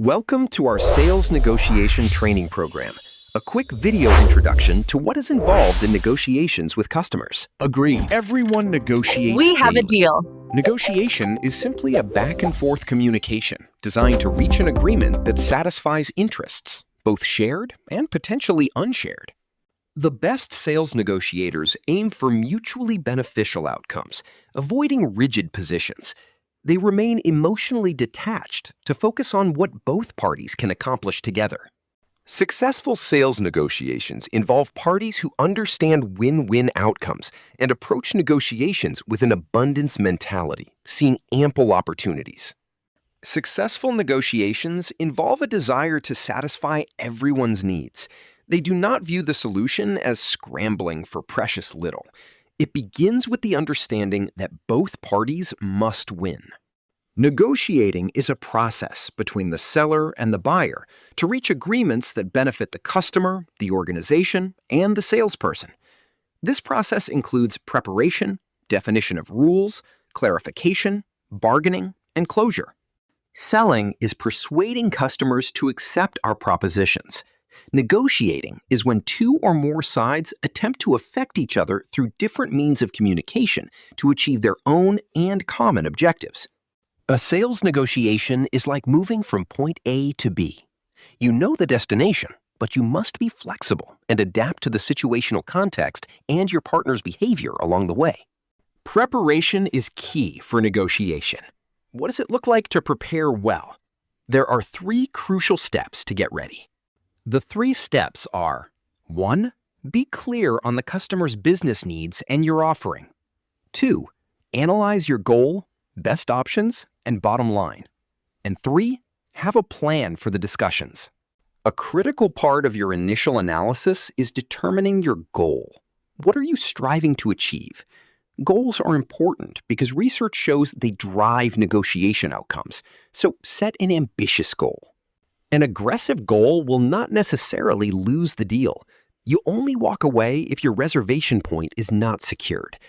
Welcome to our Sales Negotiation Training Program, a quick video introduction to what is involved in negotiations with customers. Agreed. Everyone negotiates We have a daily. deal. Negotiation is simply a back-and-forth communication designed to reach an agreement that satisfies interests, both shared and potentially unshared. The best sales negotiators aim for mutually beneficial outcomes, avoiding rigid positions. They remain emotionally detached to focus on what both parties can accomplish together. Successful sales negotiations involve parties who understand win-win outcomes and approach negotiations with an abundance mentality, seeing ample opportunities. Successful negotiations involve a desire to satisfy everyone's needs. They do not view the solution as scrambling for precious little. It begins with the understanding that both parties must win. Negotiating is a process between the seller and the buyer to reach agreements that benefit the customer, the organization, and the salesperson. This process includes preparation, definition of rules, clarification, bargaining, and closure. Selling is persuading customers to accept our propositions. Negotiating is when two or more sides attempt to affect each other through different means of communication to achieve their own and common objectives. A sales negotiation is like moving from point A to B. You know the destination, but you must be flexible and adapt to the situational context and your partner's behavior along the way. Preparation is key for negotiation. What does it look like to prepare well? There are 3 crucial steps to get ready. The 3 steps are: 1. Be clear on the customer's business needs and your offering. 2. Analyze your goal, best options, and bottom line. And 3. Have a plan for the discussions. A critical part of your initial analysis is determining your goal. What are you striving to achieve? Goals are important because research shows they drive negotiation outcomes, so set an ambitious goal. An aggressive goal will not necessarily lose the deal. You only walk away if your reservation point is not secured.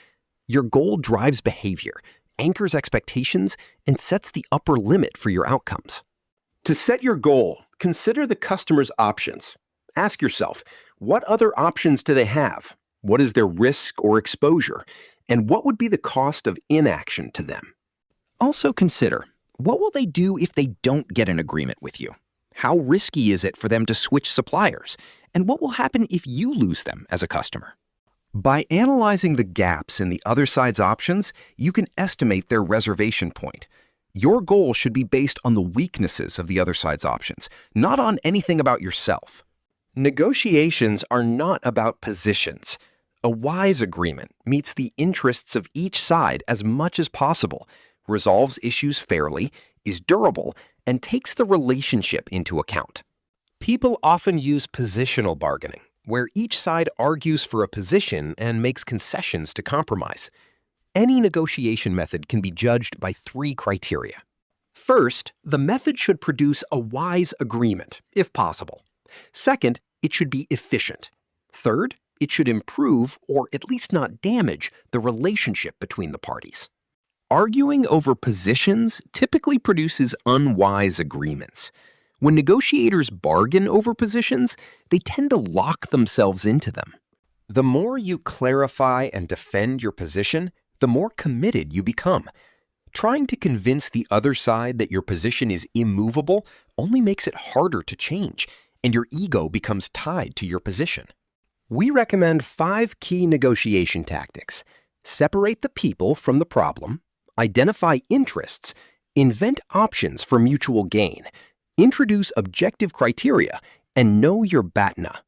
Your goal drives behavior, anchors expectations, and sets the upper limit for your outcomes. To set your goal, consider the customer's options. Ask yourself, what other options do they have? What is their risk or exposure? And what would be the cost of inaction to them? Also consider, what will they do if they don't get an agreement with you? How risky is it for them to switch suppliers? And what will happen if you lose them as a customer? By analyzing the gaps in the other side's options, you can estimate their reservation point. Your goal should be based on the weaknesses of the other side's options, not on anything about yourself. Negotiations are not about positions. A wise agreement meets the interests of each side as much as possible, resolves issues fairly, is durable, and takes the relationship into account. People often use positional bargaining, where each side argues for a position and makes concessions to compromise. Any negotiation method can be judged by 3 criteria. First, the method should produce a wise agreement, if possible. Second, it should be efficient. Third, it should improve, or at least not damage, the relationship between the parties. Arguing over positions typically produces unwise agreements. When negotiators bargain over positions, they tend to lock themselves into them. The more you clarify and defend your position, the more committed you become. Trying to convince the other side that your position is immovable only makes it harder to change, and your ego becomes tied to your position. We recommend 5 key negotiation tactics. Separate the people from the problem. Identify interests, invent options for mutual gain, introduce objective criteria, and know your BATNA.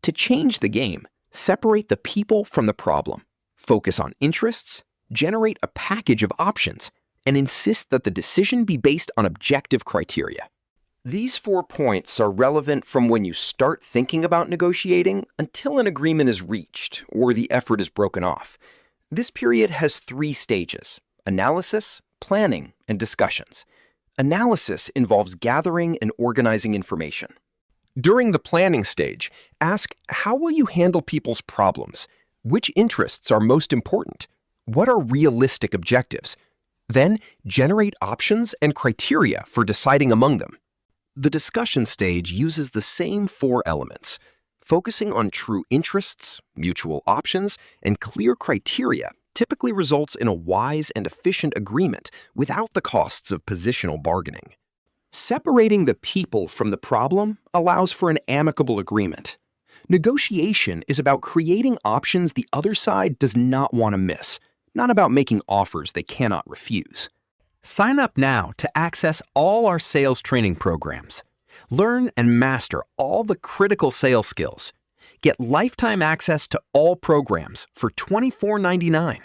To change the game, separate the people from the problem, focus on interests, generate a package of options, and insist that the decision be based on objective criteria. These 4 points are relevant from when you start thinking about negotiating until an agreement is reached or the effort is broken off. This period has 3 stages: analysis, planning, and discussions. Analysis involves gathering and organizing information. During the planning stage, ask, how will you handle people's problems? Which interests are most important? What are realistic objectives? Then, generate options and criteria for deciding among them. The discussion stage uses the same four elements, focusing on true interests, mutual options, and clear criteria typically results in a wise and efficient agreement without the costs of positional bargaining. Separating the people from the problem allows for an amicable agreement. Negotiation is about creating options the other side does not want to miss, not about making offers they cannot refuse. Sign up now to access all our sales training programs. Learn and master all the critical sales skills. Get lifetime access to all programs for $24.99.